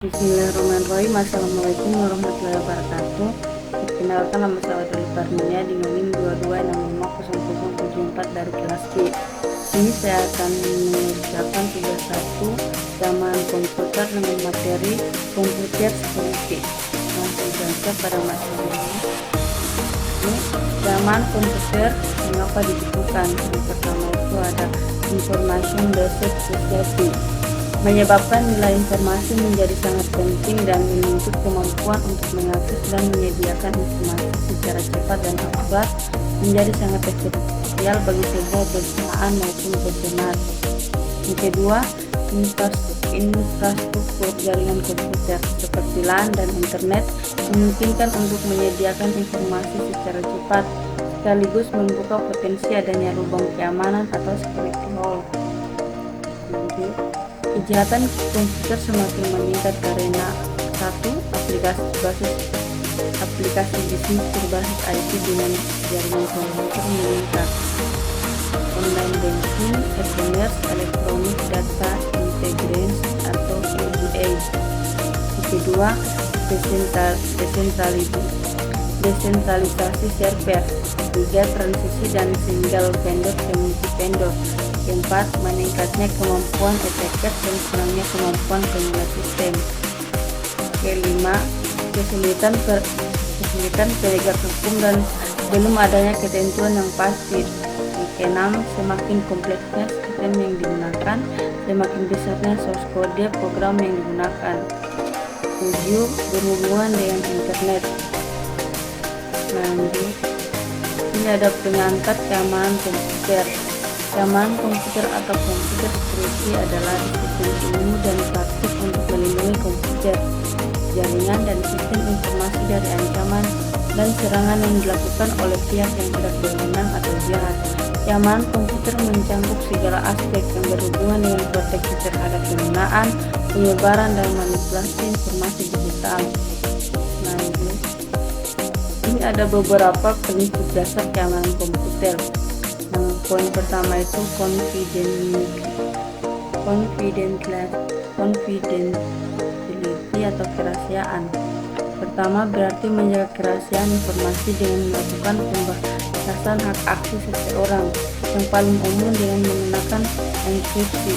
Bismillahirrahmanirrahim. Assalamualaikum warahmatullahi wabarakatuh. Perkenalkan, nama saya Wadul Farnia di NIM 22650074 dari kelas B. Ini saya akan mengerjakan tugas 1 zaman komputer dengan materi komputer security. Langsung saja pada materi ini. Zaman komputer mengapa dibutuhkan? Yang pertama itu ada information based society, menyebabkan nilai informasi menjadi sangat penting dan menuntut kemampuan untuk mengakses dan menyediakan informasi secara cepat dan akurat menjadi sangat esensial bagi sebuah perusahaan maupun personal. Yang kedua, infrastruktur jaringan komputer seperti LAN dan internet memungkinkan untuk menyediakan informasi secara cepat sekaligus membuka potensi adanya lubang keamanan atau security hole. Kejahatan komputer semakin meningkat karena satu, aplikasi bisnis berbasis IT dengan jaringan komputer meningkat, online banking, e-commerce, electronic data intelligence atau EDA. Kedua, desentralisasi server. Tiga, transisi dan single vendor ke multi vendor. Keempat, meningkatnya kemampuan attacker dan kurangnya kemampuan pengguna sistem. Kelima, kesulitan penegak hukum dan belum adanya ketentuan yang pasti. Keenam, semakin kompleksnya sistem yang digunakan, semakin besarnya source code program yang digunakan. 7, berhubungan dengan internet. Lanjut, ini ada pengantar keamanan komputer. Keamanan komputer atau komputer security adalah disiplin ilmu dan praktik untuk melindungi komputer, jaringan, dan sistem informasi dari ancaman dan serangan yang dilakukan oleh pihak yang tidak berwenang atau jahat. Keamanan komputer mencakup segala aspek yang berhubungan dengan proteksi terhadap penggunaan, penyebaran, dan manipulasi informasi digital. Lanjut, ini ada beberapa prinsip dasar keamanan komputer. Poin pertama itu confidentiality atau kerahasiaan. Pertama, berarti menjaga kerahasiaan informasi dengan melakukan pembatasan hak akses seseorang yang paling umum dengan menggunakan enkripsi.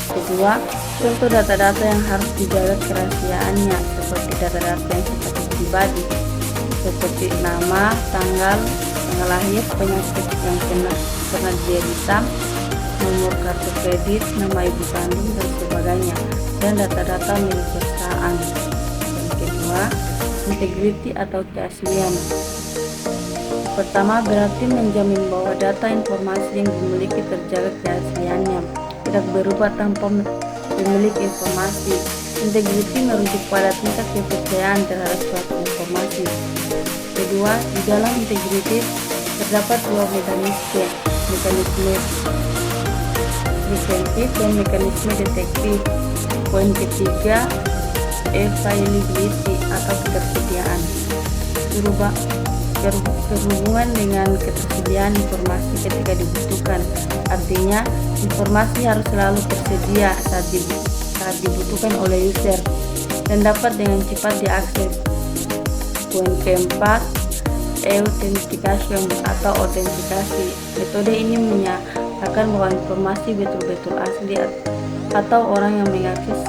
Kedua, contoh data-data yang harus dijaga kerahasiaannya seperti data-data yang sifatnya pribadi seperti nama, tanggal lahir, penyakit yang pernah diderita, nomor kartu kredit, nama ibu kandung, dan sebagainya, dan data-data milik perusahaan. Yang kedua, integrity atau keaslian. Pertama, berarti menjamin bahwa data informasi yang dimiliki terjaga keasliannya, tidak berubah tanpa pemilik informasi. Integrity merujuk pada tingkat kepercayaan terhadap suatu informasi. Kedua, di dalam integrity terdapat dua mekanisme preventif dan mekanisme detektif. Poin ketiga, availability atau ketersediaan. Berhubungan dengan ketersediaan informasi ketika dibutuhkan. Artinya, informasi harus selalu tersedia saat dibutuhkan oleh user dan dapat dengan cepat diakses. Poin keempat, authentication atau autentikasi. Metode ini menyatakan bahwa informasi betul-betul asli atau orang yang mengakses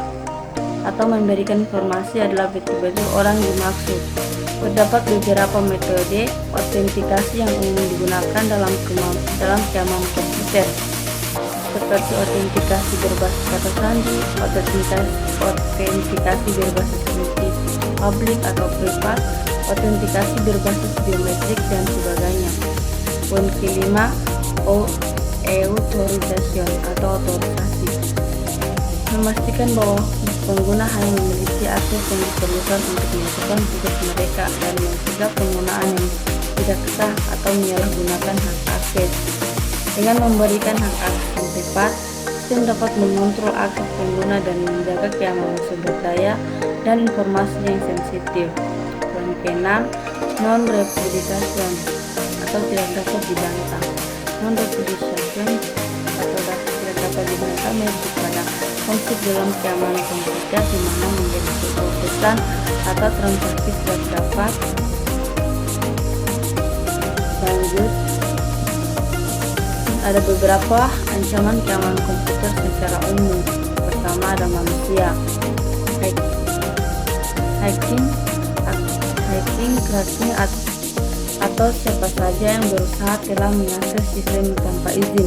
atau memberikan informasi adalah betul-betul orang dimaksud. Terdapat beberapa metode autentikasi yang umum digunakan dalam keamanan komputer, seperti autentikasi berbasis kata sandi, autentikasi berbasis kunci publik atau privat, autentikasi berbasis biometrik, dan sebagainya. Poin kelima, authorization atau otorisasi. Memastikan bahwa pengguna hanya memiliki akses yang diperlukan untuk melakukan tugas mereka dan mencegah penggunaan yang tidak sah atau menyalahgunakan hak akses. Dengan memberikan hak akses yang tepat, sistem dapat mengontrol akses pengguna dan menjaga keamanan sumber daya dan informasi yang sensitif. Poin keenam, non-repudiation atau tidak dapat dibantah. Non-repudiation atau tidak dapat dapat dibantah merujuk pada konsep dalam keamanan komputer, di mana menjadi sebuah pesan atau transaksi tidak dapat lanjut. Ada beberapa ancaman keamanan komputer secara umum. Pertama, ada manusia. Hacking, cracking, atau siapa saja yang berusaha telah mengakses sistem tanpa izin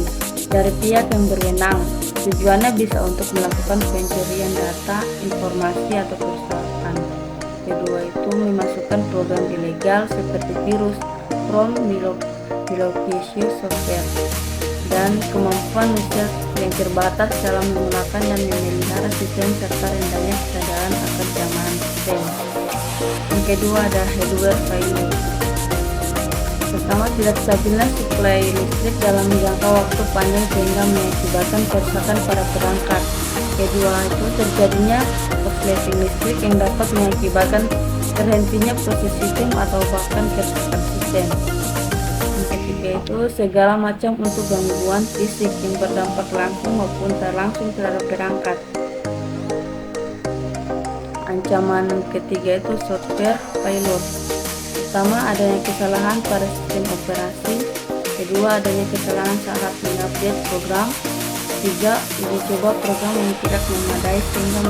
dari pihak yang berwenang. Tujuannya bisa untuk melakukan pencurian data, informasi, atau kerusakan. Kedua itu memasukkan program ilegal seperti virus, ROM, malicious software, dan kemampuan user yang terbatas dalam menggunakan dan memelihara sistem serta rendahnya kesadaran akan keamanan sistem. Yang kedua ada hardware failure. Pertama, tidak stabilnya suplai listrik dalam jangka waktu panjang sehingga mengakibatkan kerusakan pada perangkat. Kedua itu terjadinya korsleting listrik yang dapat mengakibatkan terhentinya proses sistem atau bahkan kerusakan sistem. Yang ketiga itu segala macam untuk gangguan fisik yang berdampak langsung maupun tak langsung terhadap perangkat. Ancaman ketiga itu software failure. Pertama, adanya kesalahan pada sistem operasi. Kedua, adanya kesalahan saat mengupdate program. Tiga, uji coba program yang tidak memadai sehingga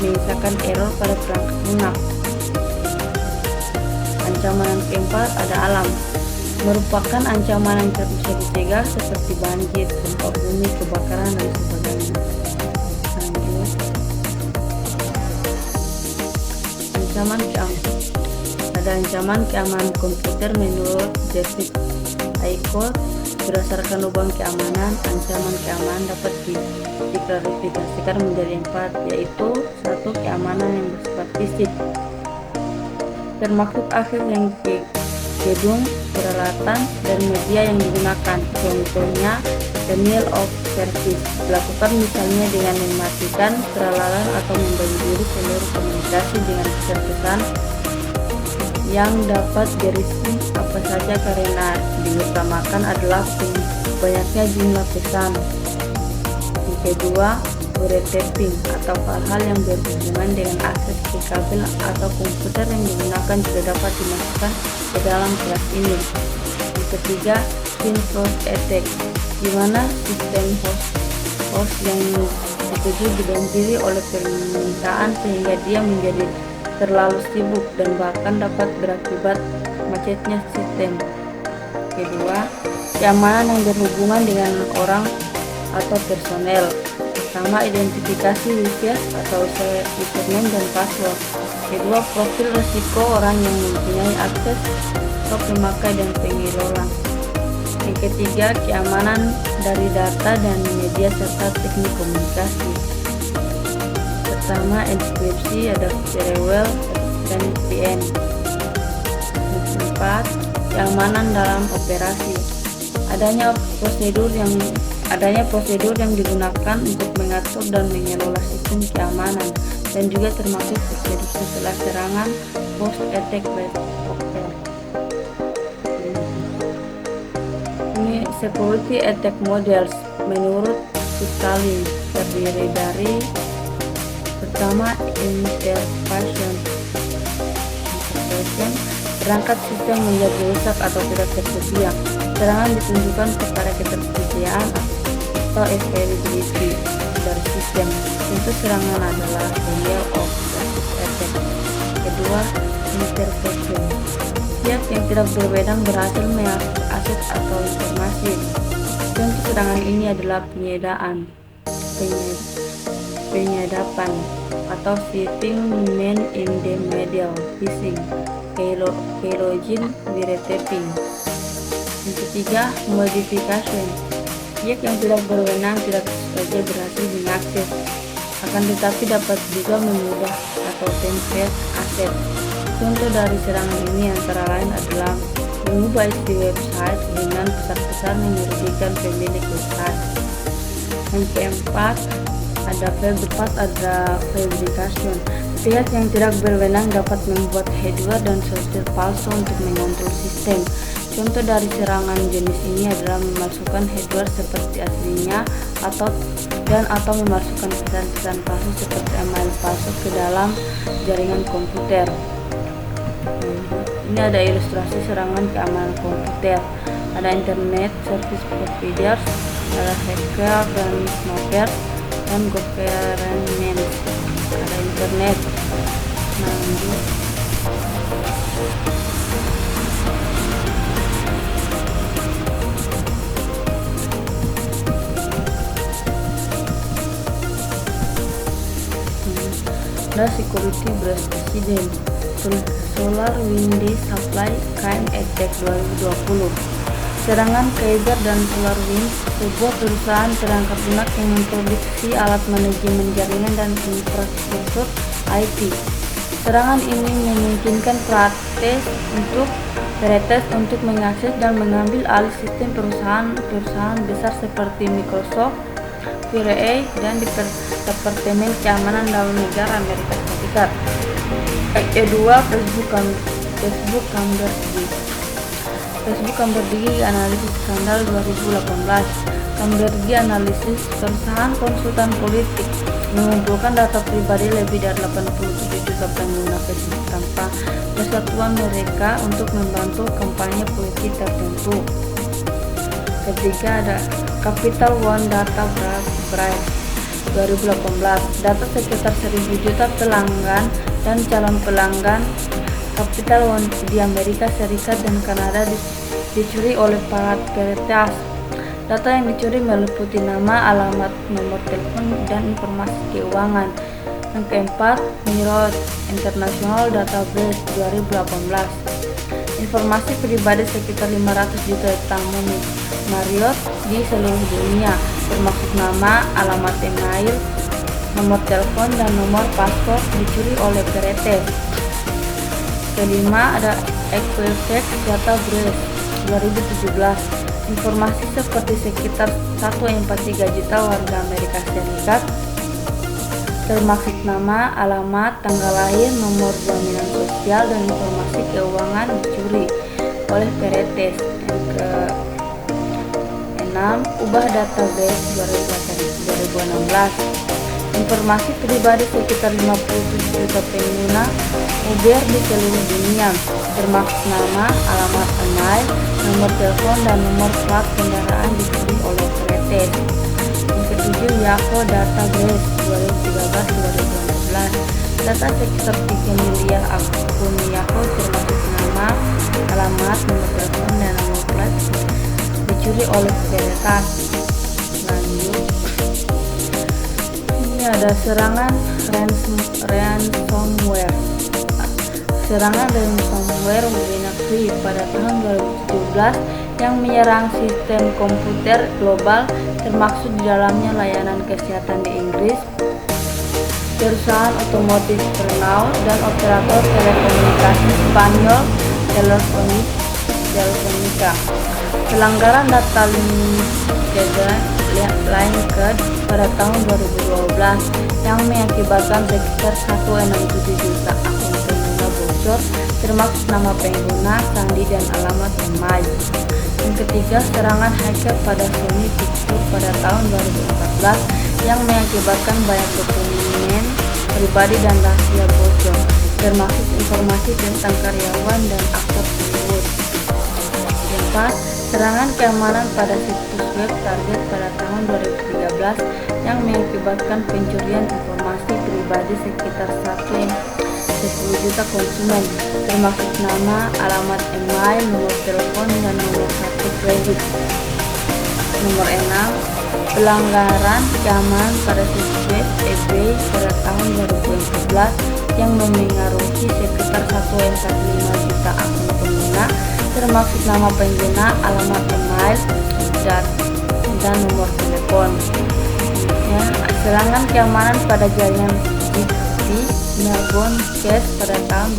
menyisakan error pada perangkat lunak. Ancaman keempat ada alam. Merupakan ancaman yang tidak bisa dicegah seperti banjir, gempa bumi, kebakaran, dan sebagainya. Ancaman keamanan. Ada ancaman keamanan komputer menurut David Aikot. Berdasarkan lubang keamanan, ancaman keamanan dapat diklarifikasikan menjadi 4, yaitu 1. Keamanan yang bersifat fisik, termaksud akses yang gedung, peralatan, dan media yang digunakan. Contohnya, denial of service dilakukan misalnya dengan mematikan peralatan atau membanjiri seluruh komunikasi dengan pesan yang dapat berisi apa saja karena diutamakan adalah banyaknya jumlah pesan. Yang kedua, wiretapping atau hal-hal yang berhubungan dengan akses ke kabel atau komputer yang digunakan juga dapat dimasukkan ke dalam kelas ini. Yang ketiga, spin host attack, di mana sistem host yang dituju dibanjiri oleh permintaan sehingga dia menjadi terlalu sibuk dan bahkan dapat berakibat macetnya sistem. Kedua, keamanan yang berhubungan dengan orang atau personel. Pertama, identifikasi user atau username dan password. Kedua, profil risiko orang yang mempunyai akses atau pemakai dan pengelola. Yang ketiga, keamanan dari data dan media serta teknik komunikasi. Pertama, enkripsi, ada firewall dan VPN. Yang keempat, keamanan dalam operasi. Adanya prosedur yang digunakan untuk mengatur dan mengelola sistem keamanan, dan juga termasuk prosedur setelah serangan post attack software. Ini security attack models menurut Stalin terdiri dari pertama, interruption, perangkat sistem menjadi rusak atau tidak tersedia. Serangan ditunjukkan kepada ketersediaan atau scalability dari sistem. Tentu serangan adalah denial of service attack. Kedua, interception. Pihak yang tidak berwenang berhasil mengakses aset atau informasi. Contoh serangan ini adalah penyadapan atau setting man in the middle, phishing, keylogin, wiretapping. Yang ketiga, modification. Pihak yang tidak berwenang tidak saja berhasil mengakses, akan tetapi dapat juga mengubah atau template aset. Contoh dari serangan ini antara lain adalah mengubah isi website dengan besar-besar merugikan pemilik website. Yang keempat, ada fabrication. Pihak yang tidak berwenang dapat membuat hardware dan software palsu untuk mengontrol sistem. Contoh dari serangan jenis ini adalah memasukkan hardware seperti aslinya atau memasukkan pesan-pesan palsu seperti email palsu ke dalam jaringan komputer. Ini ada ilustrasi serangan keamanan komputer. Ada internet service providers, ada hacker dan malware, dan government. Ada internet. Lanjut. Ada security breach incident. SolarWinds Supply Chain Attack 2020. Serangan Kaiser dan SolarWinds, sebuah perusahaan perangkat lunak yang memproduksi alat manajemen jaringan dan infrastruktur IT. Serangan ini memungkinkan peretas untuk mengakses dan mengambil alih sistem perusahaan besar seperti Microsoft, FireEye, dan Departemen Keamanan Dalam Negara Amerika Serikat. Kedua, Facebook Cambridge Analysis skandal 2018. Cambridge Analysis, perusahaan konsultan politik, mengumpulkan data pribadi lebih dari 87 juta pengguna Facebook tanpa persatuan mereka untuk membantu kampanye politik tertentu. Ketiga, ada Capital One Data Breach 2018. Data sekitar 1.000 juta pelanggan dan calon pelanggan Capital One di Amerika Serikat dan Kanada dicuri oleh para peretas. Data yang dicuri meliputi nama, alamat, nomor telepon, dan informasi keuangan. Yang keempat, Marriott International Data Breach 2018. Informasi pribadi sekitar 500 juta tamu Marriott di seluruh dunia, termasuk nama, alamat email, nomor telepon, dan nomor paspor dicuri oleh peretas. Kelima, ada Equifax Data Breach 2017. Informasi seperti sekitar 1,43 juta warga Amerika Serikat, termasuk nama, alamat, tanggal lahir, nomor jaminan sosial, dan informasi keuangan dicuri oleh peretas. Yang ke-6, ubah database 2016. Informasi pribadi sekitar 57 juta pengguna Uber di seluruh dunia, termasuk nama, alamat email, nomor telepon, dan nomor plat kendaraan dicuri oleh peretas. Yang ketujuh, Yahoo Data Breach 2013-2014. Data sekitar 3 miliar akun Yahoo termasuk nama, alamat, nomor telepon, dan nomor plat dicuri oleh peretas. Lanjut. Ini ada serangan ransomware. Serangan ransomware WannaCry pada tahun 2017 yang menyerang sistem komputer global, termasuk di dalamnya layanan kesehatan di Inggris, perusahaan otomotif Renault, dan operator telekomunikasi Spanyol Telefónica. Pelanggaran data Linked pada tahun 2012 yang mengakibatkan sekitar 1,67 juta akun pengguna bocor, termasuk nama pengguna, sandi, dan alamat email. Yang ketiga, serangan hacker pada Sony Pictures pada tahun 2014 yang mengakibatkan banyak dokumen pribadi dan rahasia bocor, termasuk informasi tentang karyawan dan aktor tersebut. Yang keempat, serangan keamanan pada situs web Target pada tahun 2013 yang mengakibatkan pencurian informasi pribadi sekitar 10 juta konsumen, termasuk nama, alamat email, nomor telepon, dan nomor kartu kredit. Nomor 6, pelanggaran keamanan pada situs web eBay pada tahun 2014 yang memengaruhi sekitar 1,45 juta akun pengguna, termasuk nama pengguna, alamat email, dan nomor telepon. Ya, serangan keamanan pada jaringan di Melbourne Case pada tahun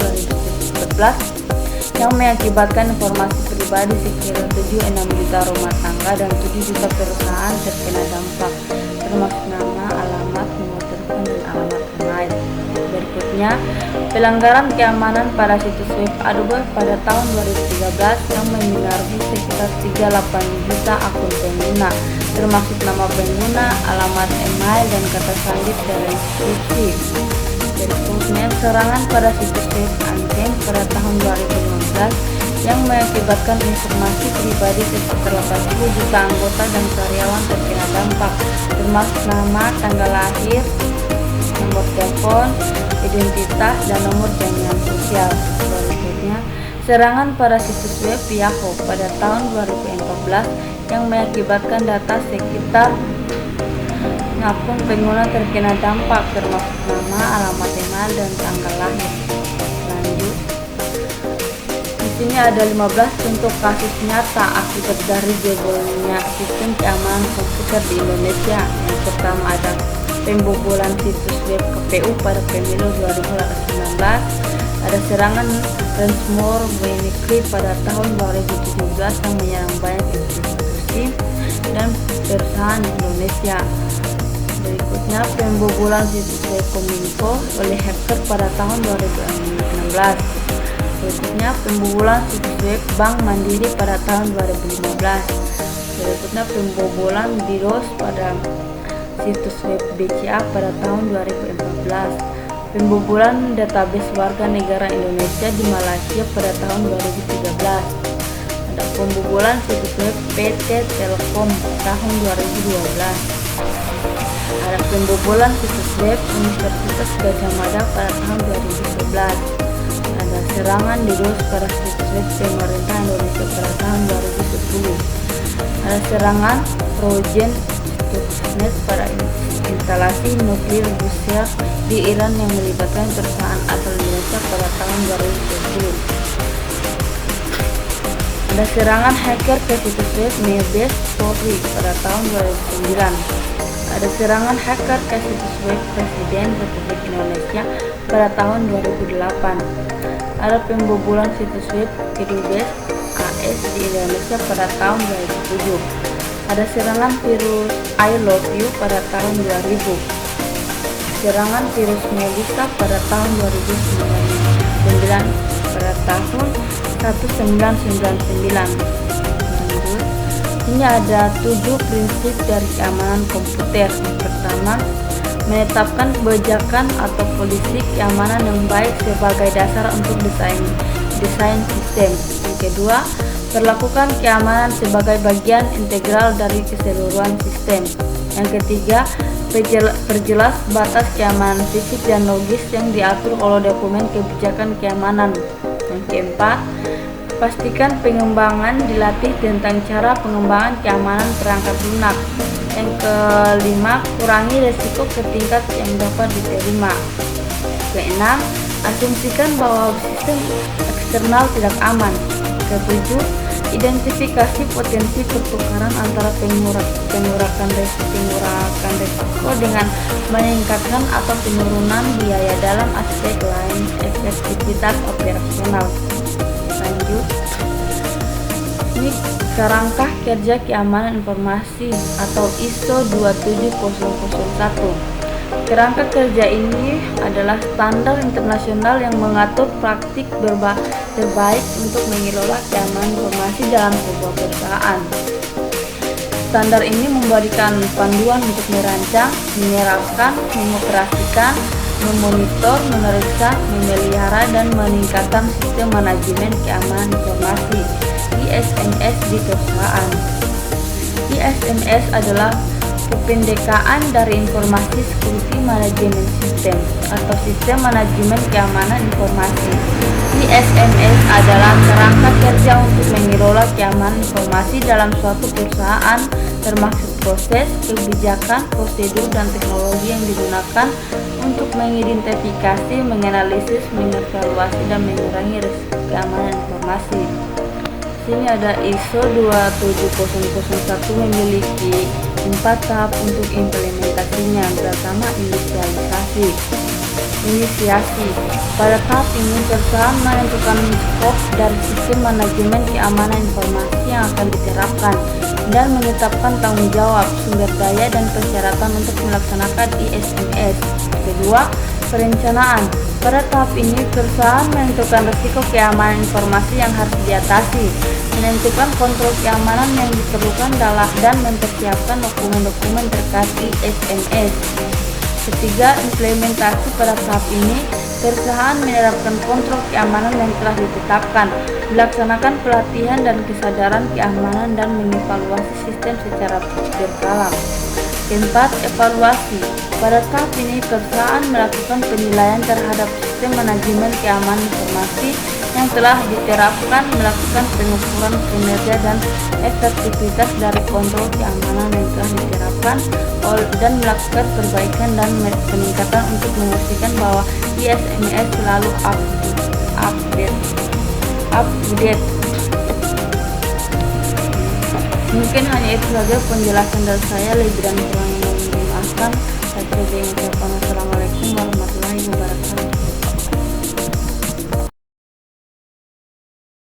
2014 yang mengakibatkan informasi pribadi sekitar 76 juta rumah tangga dan 7 juta perusahaan terkena dampak, termasuk nama, alamat, nomor telepon, dan alamat email. Berikut Berikutnya, pelanggaran keamanan pada situs web Adobe pada tahun 2013 yang memengaruhi sekitar 38 juta akun pengguna, termasuk nama pengguna, alamat email, dan kata sandi dari inskripsi. Berikutnya, serangan pada situs web Anthem pada tahun 2015 yang mengakibatkan informasi pribadi sekitar 80 juta anggota dan karyawan terkena dampak, termasuk nama, tanggal lahir, nomor telepon, identitas, dan nomor jaminan sosial. Berikutnya, serangan pada situs web Yahoo pada tahun 2014 yang mengakibatkan data sekitar akun pengguna terkena dampak, termasuk nama, alamat email, dan tanggal lahir. Lanjut, di sini ada 15 contoh kasus nyata akibat dari jebolnya sistem keamanan komputer di Indonesia. Yang pertama ada pembobolan situs web KPU pada pemilu 2019, ada serangan ransomware WannaCry pada tahun 2017 yang menyerang banyak institusi dan perusahaan di Indonesia. Berikutnya, pembobolan situs web Kominfo oleh hacker pada tahun 2016. Berikutnya, pembobolan situs web Bank Mandiri pada tahun 2015. Berikutnya, pembobolan DDoS pada situs web BCA pada tahun 2014. Pembobolan database warga negara Indonesia di Malaysia pada tahun 2013. Ada pembobolan situs web PT Telkom tahun 2012. Ada pembobolan situs web Universitas Gadjah Mada pada tahun 2011. Ada serangan DDoS pada situs web pemerintah Indonesia pada tahun 2010. Ada serangan Trojan Stuxnet pada instalasi nuklir Bushehr di Iran yang melibatkan perusahaan asal Indonesia pada tahun 2010. Ada serangan hacker ke situs web Mebes Polri pada tahun 2009. Ada serangan hacker ke situs web Presiden Republik Indonesia pada tahun 2008. Ada pembobolan situs web Kedubes AS di Indonesia pada tahun 2007. Ada serangan virus I Love You pada tahun 2000. Serangan virus Melissa pada tahun 2009 pada tahun 1999. Ini ada 7 prinsip dari keamanan komputer. Yang pertama, menetapkan kebijakan atau polisi keamanan yang baik sebagai dasar untuk desain sistem. Yang kedua, perlakukan keamanan sebagai bagian integral dari keseluruhan sistem. Yang ketiga, perjelas batas keamanan fisik dan logis yang diatur oleh dokumen kebijakan keamanan. Yang keempat, pastikan pengembangan dilatih tentang cara pengembangan keamanan perangkat lunak. Yang kelima, kurangi resiko ke tingkat yang dapat diterima. Keenam, asumsikan bahwa sistem eksternal tidak aman. Ketujuh, identifikasi potensi pertukaran antara pengurakan resiko dengan meningkatkan atau penurunan biaya dalam aspek lain efektivitas operasional. Lanjut, ini kerangka kerja keamanan informasi atau ISO 27001. Kerangka kerja ini adalah standar internasional yang mengatur praktik terbaik untuk mengelola keamanan informasi dalam sebuah perusahaan. Standar ini memberikan panduan untuk merancang, menerapkan, mengoperasikan, memonitor, memeriksa, memelihara, dan meningkatkan sistem manajemen keamanan informasi ISMS di perusahaan. ISMS adalah kependekaan dari Informasi Security Management System atau Sistem Manajemen Keamanan Informasi. ISMS adalah kerangka kerja untuk mengelola keamanan informasi dalam suatu perusahaan, termasuk proses, kebijakan, prosedur, dan teknologi yang digunakan untuk mengidentifikasi, menganalisis, mengevaluasi, dan mengurangi risiko keamanan informasi. Sini ada ISO 27001 memiliki 4 tahap untuk implementasinya. Pertama, inisiasi. Pada tahap ini, perusahaan menentukan skop dari sistem manajemen keamanan informasi yang akan diterapkan dan menetapkan tanggung jawab, sumber daya, dan persyaratan untuk melaksanakan ISMS. Kedua, perencanaan. Pada tahap ini, perusahaan menentukan risiko keamanan informasi yang harus diatasi, menentukan kontrol keamanan yang diperlukan dan mempersiapkan dokumen-dokumen terkait ISMS. Ketiga, implementasi. Pada tahap ini, perusahaan menerapkan kontrol keamanan yang telah ditetapkan, melaksanakan pelatihan dan kesadaran keamanan, dan mengevaluasi sistem secara berkala. Keempat, evaluasi. Pada tahap ini, perusahaan melakukan penilaian terhadap sistem manajemen keamanan informasi yang telah diterapkan, melakukan pengukuran kinerja dan efektivitas dari kontrol keamanan yang telah diterapkan, dan melakukan perbaikan dan peningkatan untuk memastikan bahwa ISMS selalu update. Mungkin hanya itu saja penjelasan dari saya. Lebih dan kurangnya mohon dimaafkan. Saya Assalamualaikum warahmatullahi wabarakatuh.